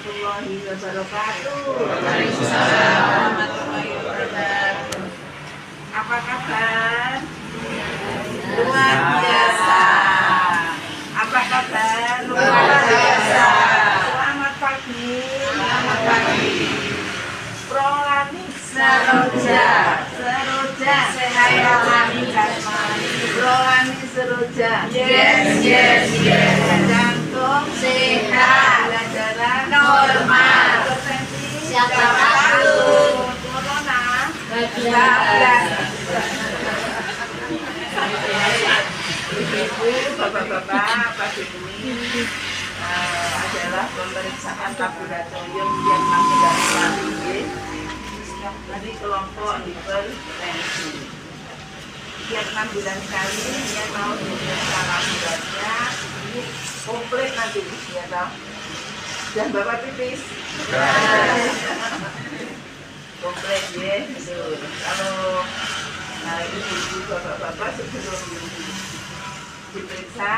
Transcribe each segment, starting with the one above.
warahmatullahi wabarakatuh. Waalaikumsalam warahmatullahi wabarakatuh. Apa kabar? Luar biasa. Apa kabar? Luar biasa. Selamat pagi. Selamat pagi. Prolani Seroja. Seroja. Sehat rohani jasmani. Prolani seroja. Yes, yes, yes. Jantung Sehat. gula darah Normal. Hipertensi Siapa takut? Corona 19. Ibu, bapak-bapak, pagi ini adalah pemeriksaan laboratorium yang masih dari kelompok hipertensi. Tiap 6 bulan sekali dia mau diperiksa laboratoriumnya, ini komplit nanti ya toh. Dan bapak pipis. Komplit ya, betul. Kalau ibu bapak-bapak sebelum diperiksa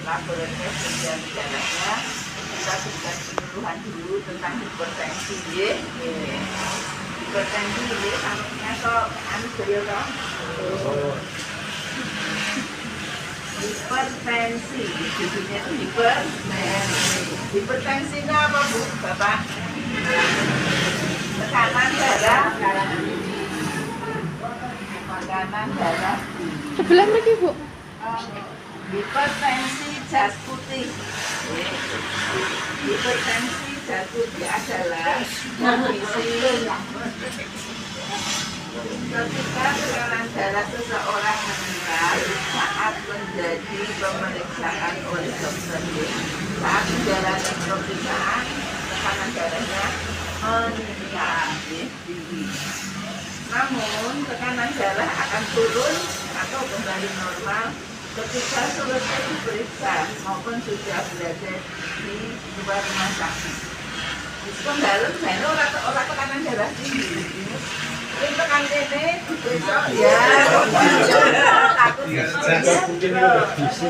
laboratorium dan gejalanya kita berikan penyuluhan dulu tentang hipertensi ya. Hipertensi ya, namanya kok anu beliau toh. Hipertensi, judulnya itu hipertensi. Hipertensi itu apa Bu, Bapak? Tekanan darah, tekanan darah. Sebelah lagi Bu. Hipertensi jas putih. Hipertensi jas putih adalah kondisi ketika tekanan darah seseorang meningkat saat menjadi pemeriksaan oleh dokter. Saat menjalani pemeriksaan, tekanan darahnya meningkat tinggi. Namun tekanan darah akan turun atau kembali normal ketika selesai diperiksa maupun sudah berada di luar rumah sakit. Di dalam saya orang tekanan darah tinggi. Ini tekan ini diperiksa ya. Takut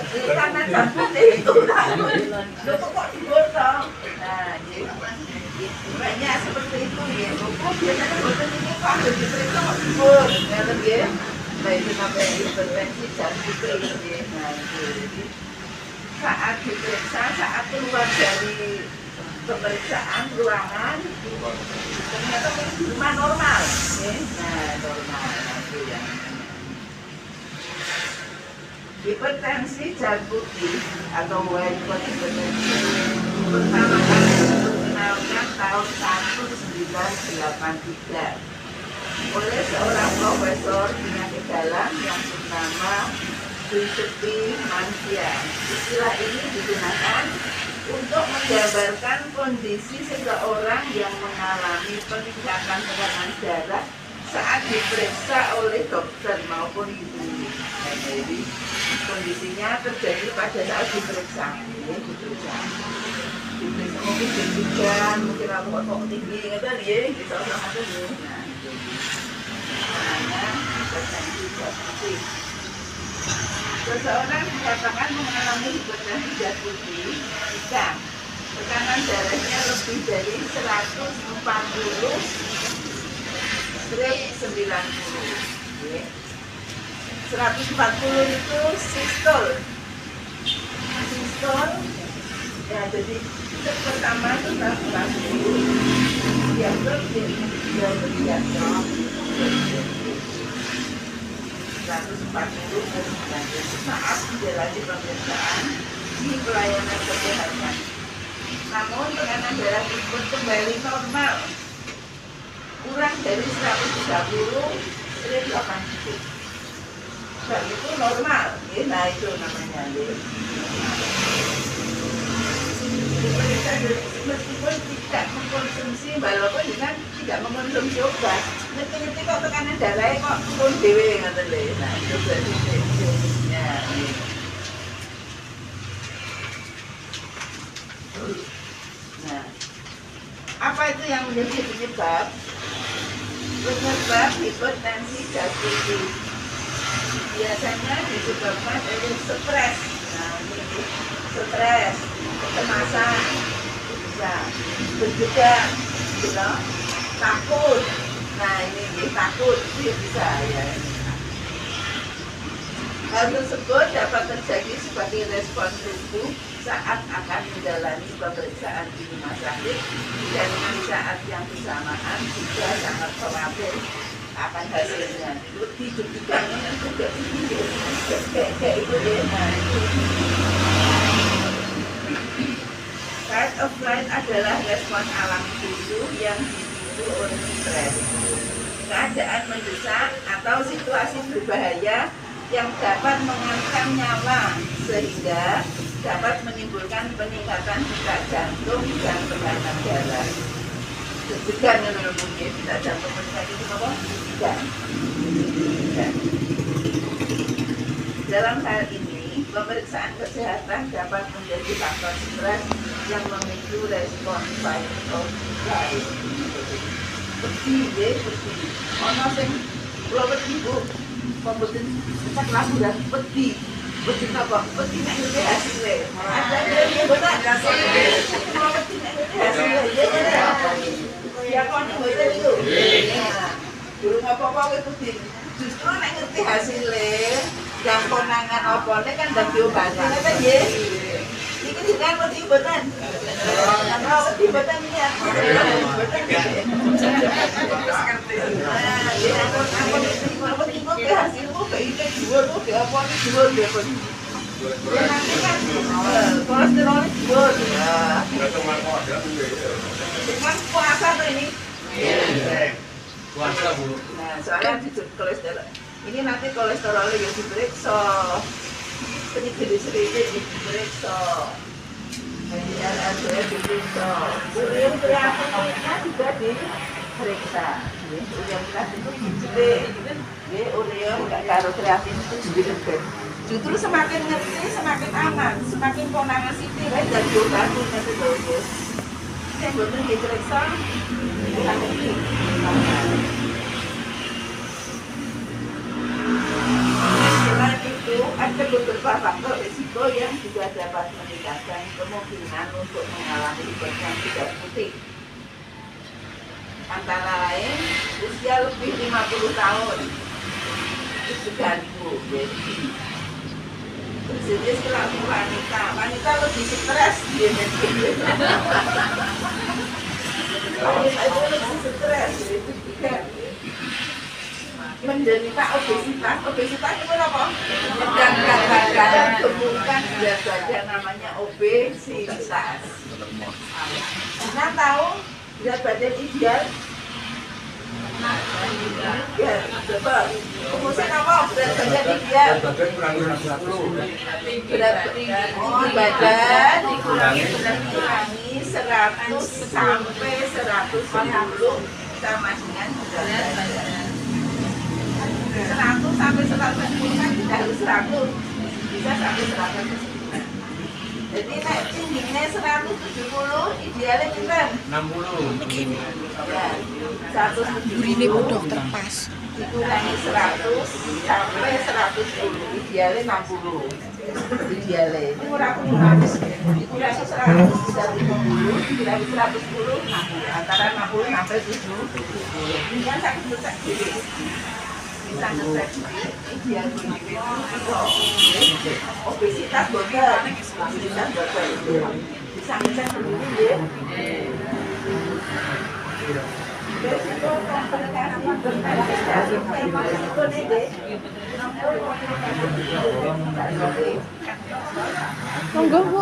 tekanan darah putih itu lo kok dibotol. Nah, banyak seperti itu ya. Kok biasanya botol ini kok harus diperiksa kok dibot, ya. Nah itu sampai hipertensi jas putih ya. Nah itu saat diperiksa, saat keluar dari pemeriksaan ruangan ternyata rumah normal ya. Nah normal itu ya. Hipertensi jas putih atau white coat hipertensi pertama kali dikenalkan tahun 1983 oleh seorang profesor penyakit dalam yang bernama Giuseppe Manzia. Istilah ini digunakan untuk menggambarkan kondisi seseorang yang mengalami peningkatan tekanan darah saat diperiksa oleh dokter maupun ibu. Nah, jadi kondisinya terjadi pada saat diperiksa. Diperiksa mungkin deg-degan, mungkin rambut tinggi, gitu ya, gitu ada ya. Seseorang dikatakan mengalami hipertensi jas putih jika tekanan darahnya lebih dari 140/90. 140 itu sistol. Sistol ya, jadi pertama itu 140 diatur diatur 140 saat menjalani pemeriksaan di pelayanan kesehatan. Namun tekanan darah tersebut kembali normal, kurang dari 130/80. Dan itu normal, ya. Nah itu namanya. Diperiksa meskipun tidak mengkonsumsi, walaupun dengan tidak mengkonsumsi obat, ngerti-ngerti kok tekanan darahnya kok turun dewe ngoten lho. Nah, itu berarti ya. Nah, apa itu yang menjadi penyebab? Penyebab hipertensi jas putih biasanya disebabkan oleh stres. Nah, ini stres, kecemasan, bisa berjuga, takut. Nah ini takut itu bisa ya. Hal tersebut dapat terjadi sebagai respon tubuh saat akan menjalani pemeriksaan di rumah sakit dan di saat yang bersamaan juga sangat khawatir akan hasilnya. Deg-degan kayak itu ya. Fight or flight adalah respon alami tubuh yang dipicu oleh stres, keadaan mendesak atau situasi berbahaya yang dapat mengancam nyawa sehingga dapat menimbulkan peningkatan detak jantung dan tekanan darah. Deg-degan menurut mungkin detak jantung meningkat itu apa? Deg-degan. Dalam hal ini, pemeriksaan kesehatan dapat menjadi faktor stres yang memicu respon fight or flight. Pedih, pedih. Ono sing kula wedi Bu. Pembuatan cek lagu dan pedih. Pedih apa? Pedih nek ngerti hasilnya. Ada yang betul. Kalau pedih nek ngerti hasilnya. Ya kon mboten itu. Durung apa-apa kowe pedih. Justru nek ngerti hasilnya, yang konangan opone kan dadi obate kan nggih. Iki dengan pedih mboten. Kalau pedih mboten ya. Hasilmu kayak jual tuh kayak apa nih jual dia pun. Ya nanti kan kolesterolnya jual ya. Cuman puasa tuh ini. Puasa Bu. Nah soalnya di kolesterol. Ini nanti kolesterolnya yang diperiksa. Sedikit diperiksa. Kemudian ada diperiksa. Urin kreatinina juga diperiksa. Urin kreatin itu dijerit. Urea nggak karo kreatin itu juga. Justru semakin ngerti semakin aman, semakin konangan sithik wae dadi obat nanti terus. Saya bener diperiksa kita ngerti. Selain itu ada beberapa faktor risiko yang juga dapat meningkatkan kemungkinan untuk mengalami hipertensi darah putih. Antara lain usia lebih 50 tahun. Diganggu, jadi berjenis kelamin wanita lebih stres, wanita itu lebih stres, itu juga menderita obesitas itu apa? Kadang-kadang gemukan berat badan namanya obesitas. Nah tahu berat badan ideal? Ya, coba. Umusin apa? Berat badan ideal. Berat badan dikurangi 100 sampai 110 sama dengan berat badan. 100 sampai 110 kan tidak harus 100, bisa sampai 100. Jadi nek tingginya 170, idealnya kita 60. ya, 170 Ini Bu dokter pas. dikurangi 100 sampai 110, idealnya 60. Idealnya ini kurang habis, dikurangi 100 bisa 50, dikurangi 110 60, antara 60 sampai 70. Ini kan sakit besar bisa ngetes ideal obesitas bocor, bisa ngecek dulu ya. Resiko komplikasi bermanifestasi resiko nih Monggo Bu.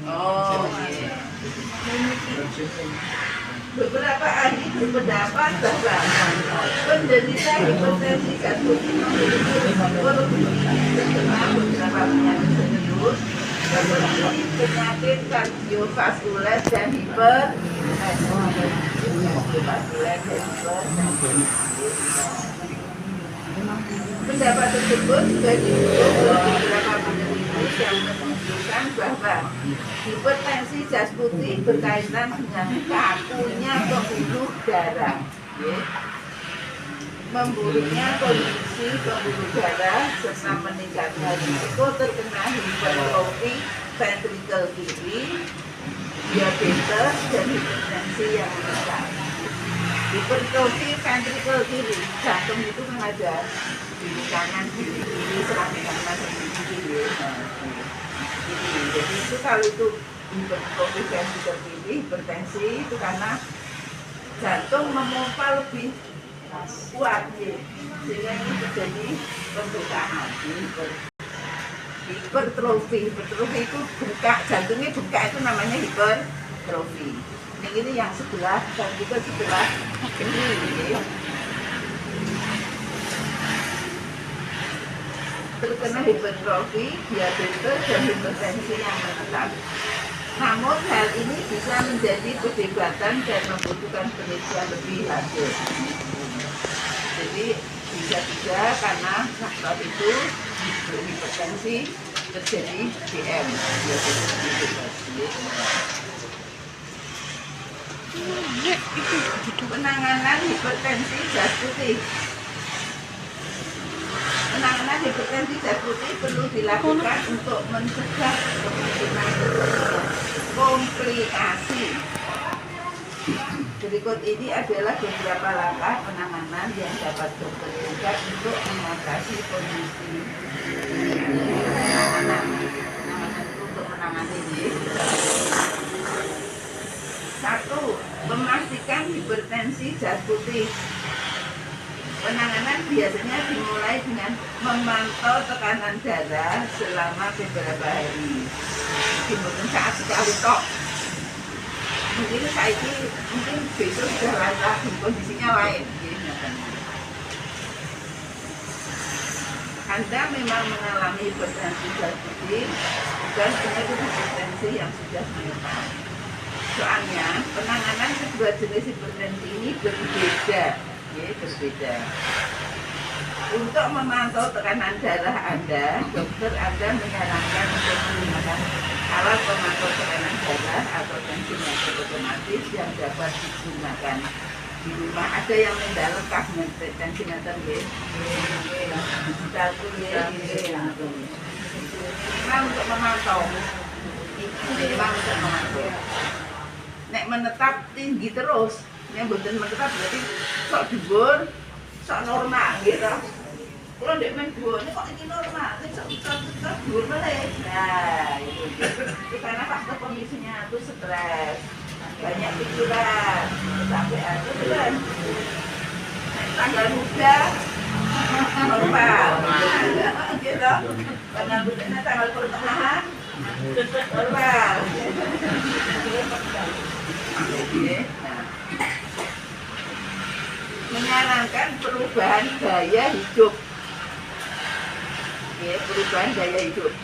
Oh, beberapa ahli berpendapat bahwa penderita hipertensi jantung memiliki risiko lebih terkena beberapa penyakit serius seperti penyakit kardiovaskuler dan pendapat tersebut juga didukung oleh beberapa peneliti yang menunjukkan bahwa hipertensi jas putih berkaitan dengan kakunya pembuluh darah. memburuknya kondisi pembuluh darah serta meningkatnya risiko terkena hipertrofi ventrikel kiri, diabetes, dan hipertensi yang meningkat. Hipertrofi ventrikel kiri, jantung itu kan ada di kanan, kiri, selangkah kanan, kiri. Jadi itu kalau itu hipertrofi ventrikel kiri, hipertensi itu karena jantung memompa lebih kuat, sehingga ini terjadi pembengkakan. Hipertrofi itu bengkak, jantungnya bengkak itu namanya hipertrofi. Ini yang sebelah dan juga sebelah ini. Terkena hipertrofi, diabetes, dan hipertensi yang menetap. Namun hal ini bisa menjadi perdebatan dan membutuhkan penelitian lebih lanjut. Jadi bisa juga karena faktor itu hipertensi terjadi DM. Penanganan hipertensi jas putih. Penanganan hipertensi jas putih perlu dilakukan untuk mencegah kemungkinan komplikasi. Berikut ini adalah beberapa langkah penanganan yang dapat dokter lakukan untuk mengatasi kondisi penanganan untuk menangani ini. 1. Memastikan hipertensi jas putih. Penanganan biasanya dimulai dengan memantau tekanan darah selama beberapa hari. Mungkin saat sekali tok. Mungkin besok sudah lain lagi, kondisinya lain. Anda memang mengalami hipertensi jas putih dan penyakit hipertensi yang sudah menyerang. Soalnya penanganan kedua jenis hipertensi ini berbeda. Untuk memantau tekanan darah Anda, dokter Anda menyarankan untuk menggunakan alat pemantau tekanan darah atau tensimeter otomatis yang dapat digunakan di rumah. Ada yang tidak lengkap dengan tensimeter digital itu memang untuk memantau. Memang untuk memantau. Nek menetap tinggi terus, yang betul menetap berarti sok dhuwur, sok normal gitu. Kalau ndek men dhuwur, kok ini normal, sok dhuwur meneh. Nah, itu karena faktor kondisinya itu stres, banyak pikiran, kecapean itu kan. Tanggal muda normal, gitu. Tanggal mudanya tanggal pertengahan normal. Menyarankan perubahan gaya hidup. Perubahan gaya hidup.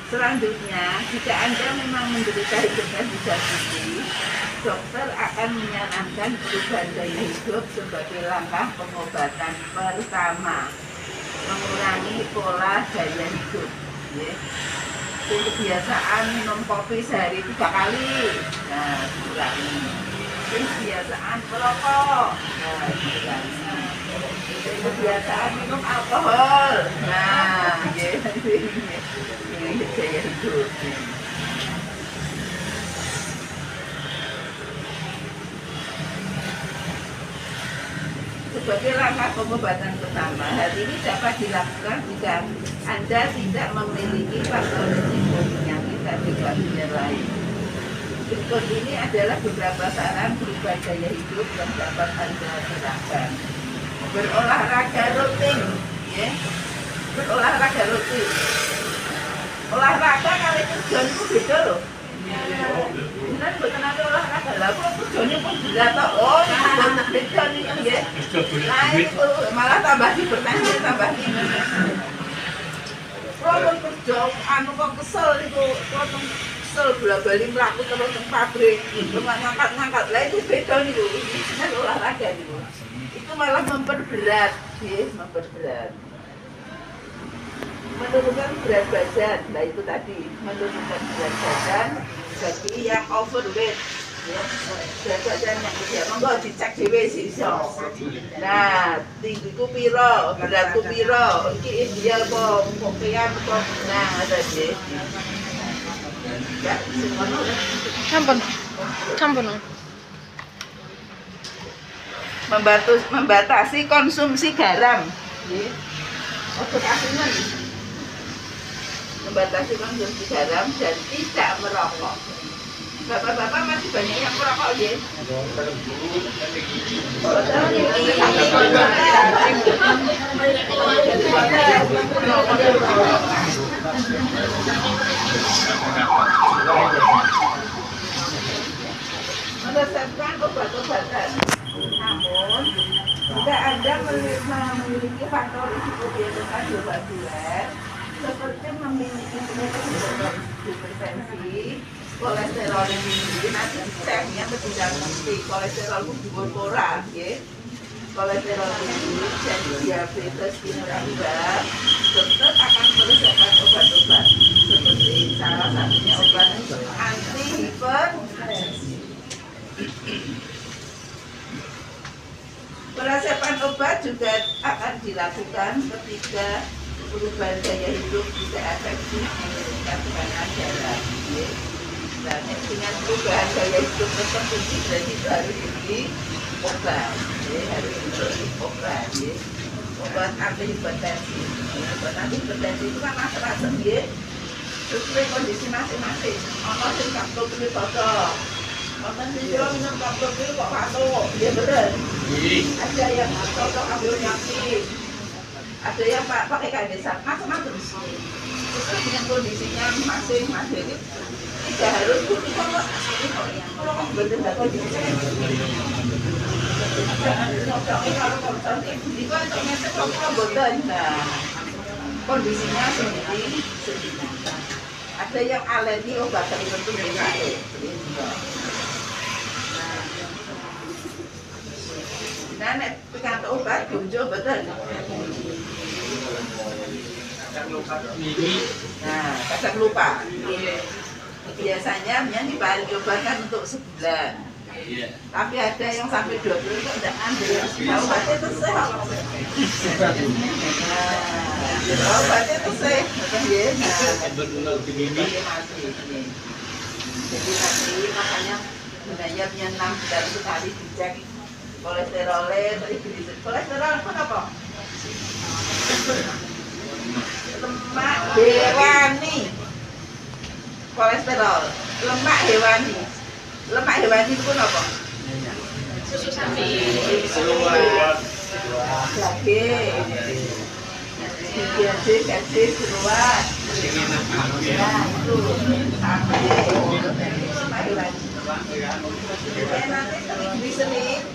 Selanjutnya, jika Anda memang menderita hipertensi jas putih, dokter akan menyarankan perubahan gaya hidup sebagai langkah pengobatan pertama. Mengurangi pola gaya hidup. Kebiasaan minum kopi sehari 3 kali. Nah, kurangi. Kebiasaan merokok. Nah, kurangi. Kebiasaan minum alkohol. Nah, ini gaya hidup. Sebagai langkah pengobatan pertama, hal ini dapat dilakukan jika Anda tidak memiliki faktor risiko penyakit kardiovaskular lain. Berikut ini adalah beberapa saran perubahan gaya hidup yang dapat Anda terapkan. Berolahraga rutin, berolahraga rutin. Olahraga kali tujuan itu beda loh. Benar bukan ada olahraga lah, kok tujuannya pun berat toh. Oh, itu beda nih ya. Nah itu malah tambah hipertensi, tambah ini. Kalau kerja, kok kesel itu, kok kesel bola-balik melaku terus ke pabrik, ngangkat-ngangkat. Lah itu beda nih loh, ini benar olahraga nih loh. Itu malah memperberat, memperberat. Menurunkan berat badan, nah itu tadi menurunkan berat badan bagi yang overweight. Jajan yang dia monggo dicek dhewe iso. Nah, tinggiku piro, beratku piro, iki ideal apa kopian apa nah ada nggih. Ya, semono. Sampun. Sampun. Membatasi konsumsi garam. Nggih. Ojo kasinan. Membatasi konsumsi garam dan tidak merokok. Bapak-bapak masih banyak yang merokok ya? Meresepkan obat-obatan, namun jika Anda memiliki faktor risiko diabetes kardiovaskular seperti memiliki penyakit hipertensi, kolesterol yang tinggi, nanti ceknya tidak mesti kolesterol dhuwur ora, nggih. Kolesterol tinggi dan diabetes tipe-2 dokter akan meresepkan obat-obat seperti salah satunya obat anti hipertensi. Peresepan obat juga akan dilakukan ketika perubahan gaya hidup tidak efektif menurunkan tekanan darah. Dan dengan perubahan gaya hidup tertentu berarti itu harus diberi obat, harus diberi obat, obat anti hipertensi. Obat anti hipertensi itu kan macam-macam, sesuai kondisi masing-masing. Ono sing kapsul cocok, ono sing minum kapsul kok patok, dia bener. Ada yang cocok ambil yakin, ada yang pakai kandesat, macam-macam. Sesuai dengan kondisinya masing-masing. Tidak harus kalau bener nggak kau jadi kondisinya sendiri. Ada yang alergi obat tertentu misalnya. Nah, nek pikantuk obat gonjo betul. Nah, kadang lupa. Biasanya yang diobatkan untuk sebulan. Tapi ada yang sampai 2 bulan itu tidak ambil. Nah, obatnya itu sehat. Nah, obatnya itu sehat. Jadi nanti makanya sebenarnya punya 6 bulan sekali dicek kolesterolnya, triglycerida. Kolesterol itu apa? Lemak hewani. Kolesterol, lemak hewani. Lemak hewani itu apa? Susu sapi. Daging, jeruan. Nah, itu sapi. Lemak hewani. Nanti triglycerid.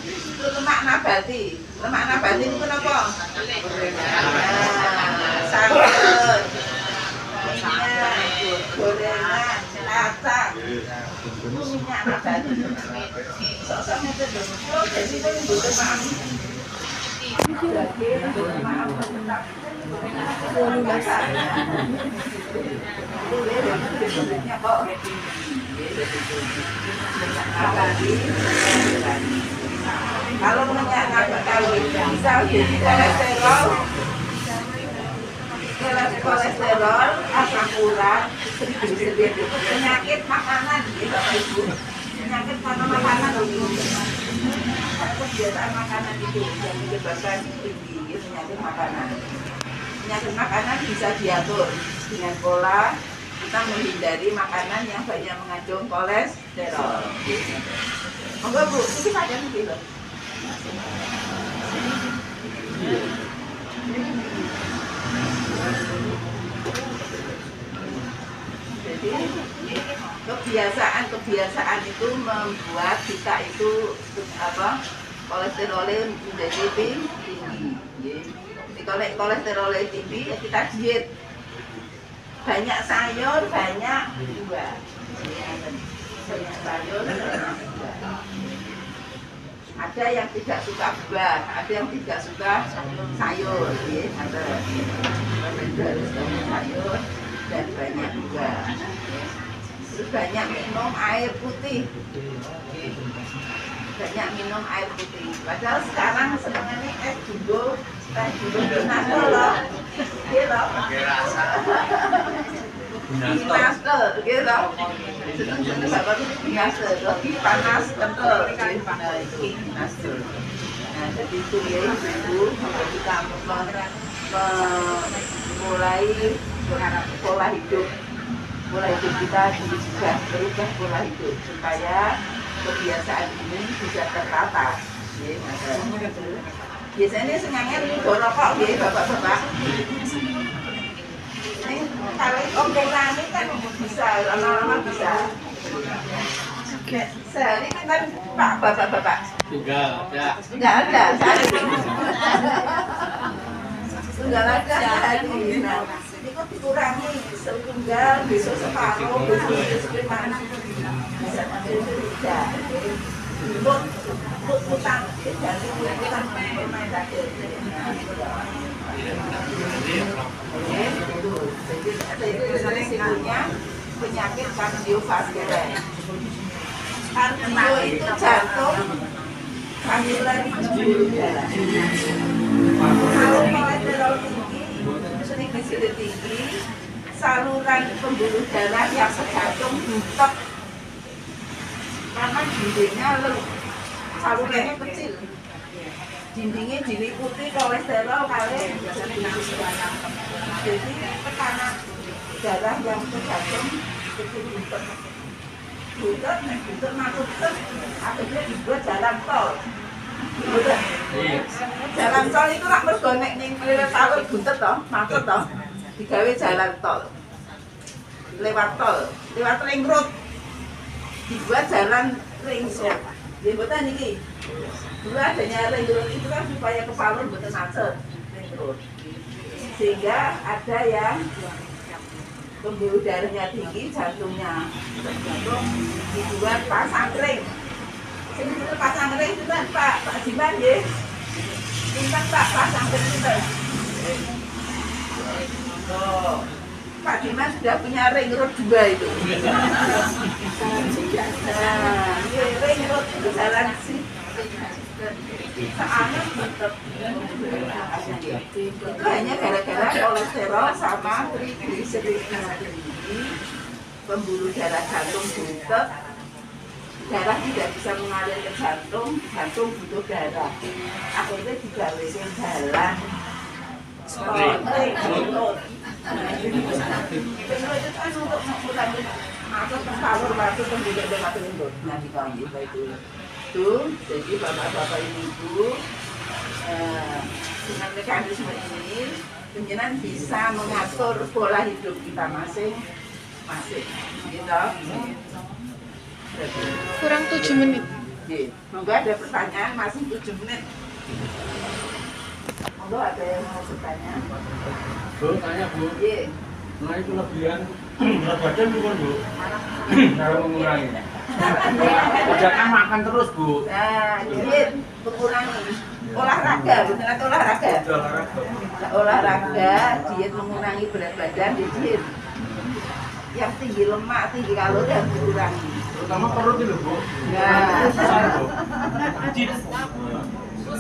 Itu lemak nabati. Lemak nabati itu apa? Santan. Gorengan, kacang, minyak nabati. Sosoknya itu dong. Jadi itu butuh maaf. Jadi butuh maaf tetap. Kalau minyak nabati bisa jadi kolesterol. Kolesterol, asam urat, penyakit makanan, Bapak Ibu. Penyakit karena makanan, kebiasaan makanan itu yang menyebabkan tinggi penyakit makanan. Penyakit makanan bisa diatur dengan pola kita menghindari makanan yang banyak mengandung kolesterol. Monggo Bu, ini ada nih loh. Jadi kebiasaan itu membuat kita itu kolesterolnya menjadi tinggi. Kalau kolesterolnya tinggi ya kita diet, banyak sayur, banyak buah. Banyak sayur, banyak buah. Ada yang tidak suka buah, ada yang tidak suka sayur, ada harus sayur dan banyak buah. Terus banyak minum air putih. Banyak minum air putih. Padahal sekarang senengannya es jumbo, teh jumbo Binasto loh. Gitu loh. Binasto, gitu loh. Seneng bapak itu Binasto, lebih panas kental. Nah, ini Binasto. Nah, jadi itu ya ibu, kita memulai pola hidup kita juga berubah pola hidup supaya kebiasaan ini bisa tertata. Biasanya senangnya ini rokok ya bapak-bapak. Ini kalau kurangi kan bisa lama-lama bisa. Sehari kan pak bapak-bapak. Enggak ada sehari. Enggak ada sehari. Itu dikurangi setunggal, besok separuh, besok setengah. Bisa ambil tidak. Untuk utang dan utang pemain saja. Jadi resikonya penyakit kardiovaskuler. Kardio itu jantung, panggilan pembuluh darah. Kalau kolesterol tinggi, sering gula tinggi, saluran pembuluh darah yang ke jantung butek. Karena dindingnya salurannya kecil, dindingnya diliputi kolesterol kali jadi tekanan darah yang ke jantung kecil butet masuk akhirnya dibuat jalan tol. Jalan tol itu nak mergonek ning salur butet toh, macet toh, digawe jalan tol lewat ring road. Dibuat jalan ring road. Ya betul niki. Dulu adanya ring road itu kan supaya ke Palur betul macet ring road. Sehingga ada yang pembuluh darahnya tinggi, jantungnya jantung dibuat pasang ring. Sini itu pasang ring itu kan Pak Jiman ya. Ini Pak pasang ring itu. Oh. Pak Dimas sudah punya ring road 2 itu. Nah, ring road itu jalan sih. Soalnya itu hanya gara-gara kolesterol sama trigliseridnya tinggi, pembuluh darah jantung butek, darah tidak bisa mengalir ke jantung, jantung butuh darah. Akhirnya digawein jalan. Itu kan untuk mengurangi masuk ke salur masuk ke bidang mata lembut. Nah di kayu itu, jadi bapak-bapak ibu dengan mekanisme ini, penjenan bisa mengatur pola hidup kita masing-masing. Gitu. Kurang 7 menit. Monggo ada pertanyaan masih 7 menit. Monggo ada yang mau bertanya? Bu, tanya Bu. Iya. Nah itu kelebihan berat badan bukan Bu? Cara mengurangi. Jangan makan terus Bu. Nah, diet mengurangi olahraga, benar olahraga. Olahraga, diet mengurangi berat badan, diet. Yang tinggi lemak, tinggi kalori harus dikurangi. Terutama perut itu Bu. Nah,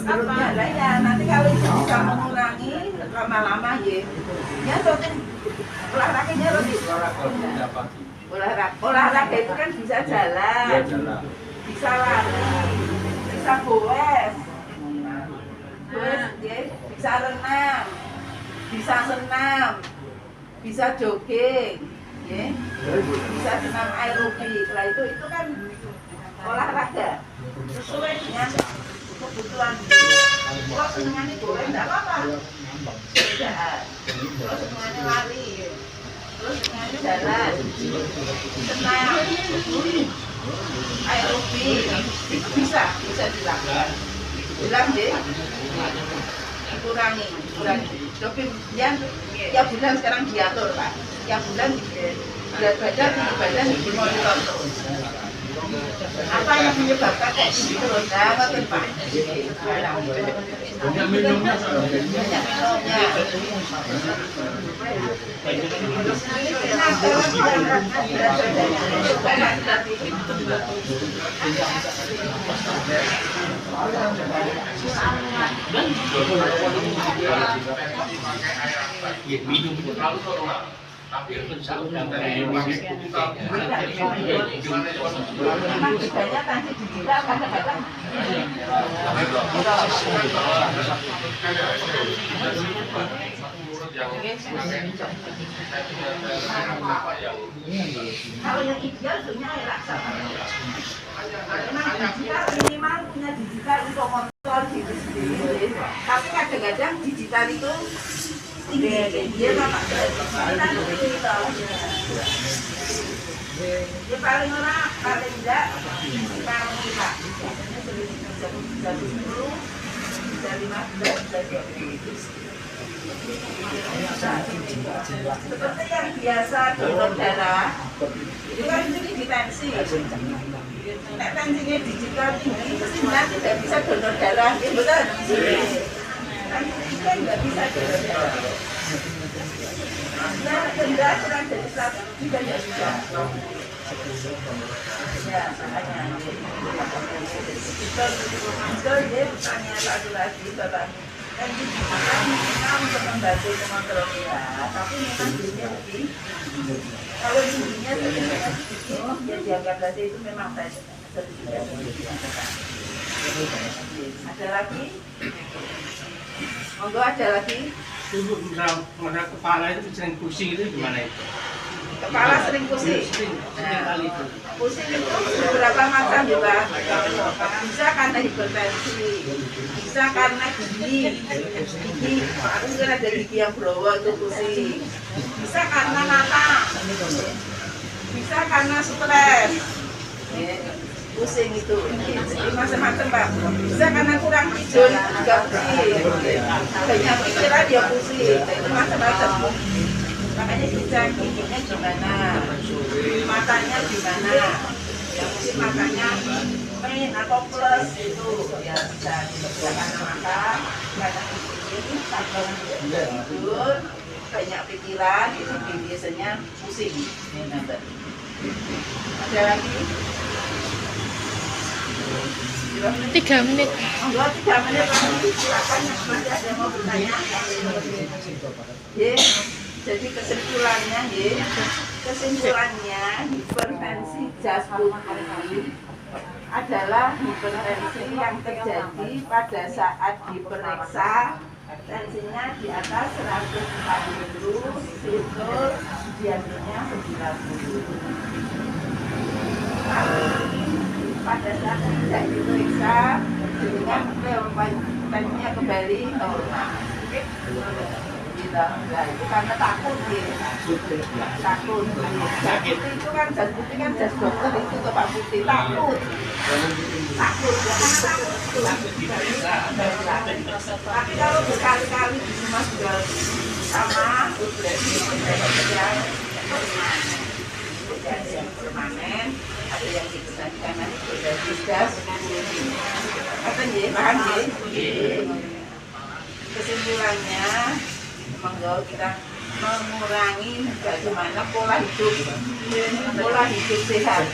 perutnya lah ya. Nanti kalau bisa mengurangi lama-lama ya. Ya rutin olahraganya rutin. Olahraga itu kan bisa jalan, bisa lari, bisa goes, bisa renang, bisa senam, bisa jogging, ya. Bisa senam aerobik. Lah itu kan olahraga sesuai dengan kebutuhan. Kalau senangannya boleh enggak apa-apa. Kalau senangannya lari, terus senangannya jalan, senam, aerobik, itu bisa dilakukan. Bilang deh, kurangi. Tapi yang tiap bulan sekarang diatur Pak. Tiap bulan berat badan, tinggi badan dimonitor terus. Apa yang menyebabkan kok tinggi terus? Nah, betul Pak. Banyak minumnya. Minum terlalu normal. Tapi Memang bedanya nanti digital kadang-kadang. Kalau yang ideal sebenarnya air laksa. Memang digital minimal punya digital untuk kontrol diri sendiri. Tapi kadang-kadang digital itu dia bapak dia paling orang paling enggak paling kita bisa 10 bisa 15 seperti yang biasa donor darah itu kan ini dimensi tensinya digital tinggi sebenarnya tidak bisa donor darah betul kan nggak bisa donor darah nah denda kurang dari 100 juga nggak bisa ya makanya itu dia bertanya satu lagi bapak kan kita untuk membantu mengontrol ya tapi memang dunia lebih kalau dunia sebenarnya yang dianggap tadi itu memang ada lagi monggo ada lagi Ibu mana kepala itu sering pusing itu gimana itu? Kepala sering pusing. Sering kali itu. Pusing itu beberapa macam juga. Bisa karena hipertensi, bisa karena gigi, aku kan ada gigi yang berowok itu pusing. Bisa karena mata, bisa karena stres. Pusing itu, jadi macam-macam Pak. Bisa karena kurang tidur juga pusing. Banyak pikiran dia pusing, itu macam-macam. Makanya dicek giginya gimana, matanya gimana. Yang mungkin matanya main atau plus itu ya bisa karena mata, karena ini takut tidur, banyak pikiran itu biasanya pusing. Ada lagi? 3 menit. Enggak, 3 menit lagi silakan masih ada yang mau bertanya. Jadi kesimpulannya, hipertensi jantung adalah hipertensi yang terjadi pada saat diperiksa tensinya di atas 140, situl diabetes 90. Pada saat tidak diperiksa dengan tensinya kembali normal. Nah, itu karena takut takut itu kan jas putih kan jas dokter itu ke Pak Putih takut tapi kalau berkali-kali di rumah juga sama permanen ada yang dikesan kanan jas apa nih paham nih kesimpulannya monggo kita mengurangi bagaimana pola hidup sehat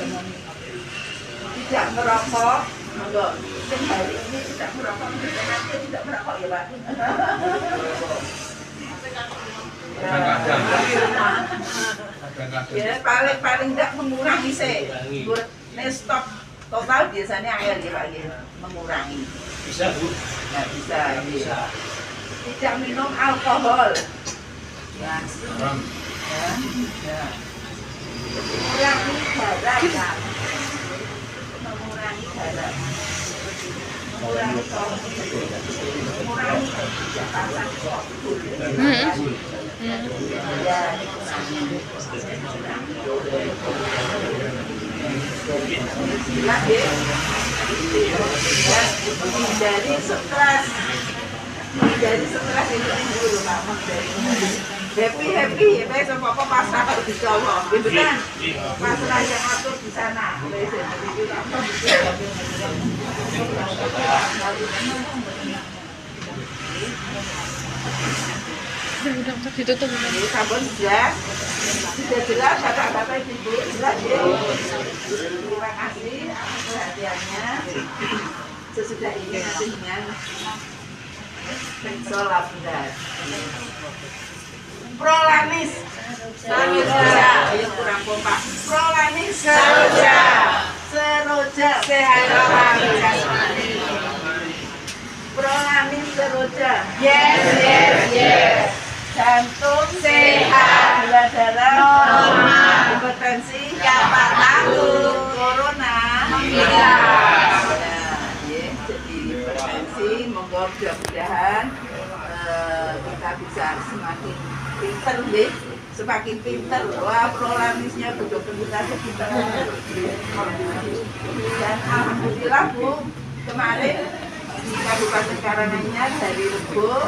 tidak merokok monggo hari ini tidak merokok nanti tidak merokok ya Pak ya paling tidak mengurangi stop total biasanya air ya Pak mengurangi Bisa Bu? Nggak bisa tidak minum alkohol ya, mengurangi garam mengurangi garam mengurangi Jakarta dari stres itu dulu Pak happy besok Bapak pasrah kalau di Jawa gitu kan pasrah yang atur di sana Udah ditutup. Ini sampun sudah jelas kata-kata ibu jelas ya. Terima kasih atas perhatiannya. Sesudah ini nanti dengan sholat benar. Prolanis Saroja, ayo kurang kompak. Prolanis Saroja, Seroja sehat jasmani. Prolanis Seroja, yes. Jantung sehat, gula darah normal, hipertensi dapat takut, corona hilang. Jadi hipertensi, monggo mudah-mudahan kita bisa semakin pinter, semakin pinter. Wah, prolanisnya betul-betul kita pinter. Dan alhamdulillah Bu, kemarin di Kabupaten Karanganyar dari Rebo,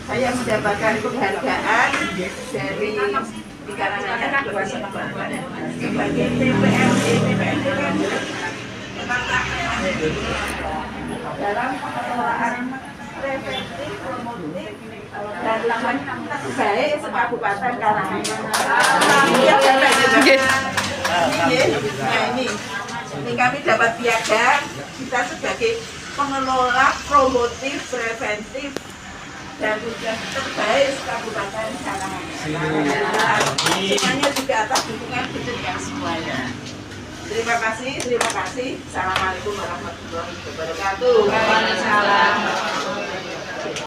saya mendapatkan penghargaan dari di Karanganyar sebagai TPMD kan dalam pengelolaan preventif, promotif, dan lahan baik se-Kabupaten Karanganyar. Ini kami dapat piagam, kita sebagai pengelola promotif, preventif, dan juga terbaik Kabupaten Karanganyar. Semuanya juga atas dukungan kita semuanya. Terima kasih. Assalamualaikum warahmatullahi wabarakatuh. Waalaikumsalam.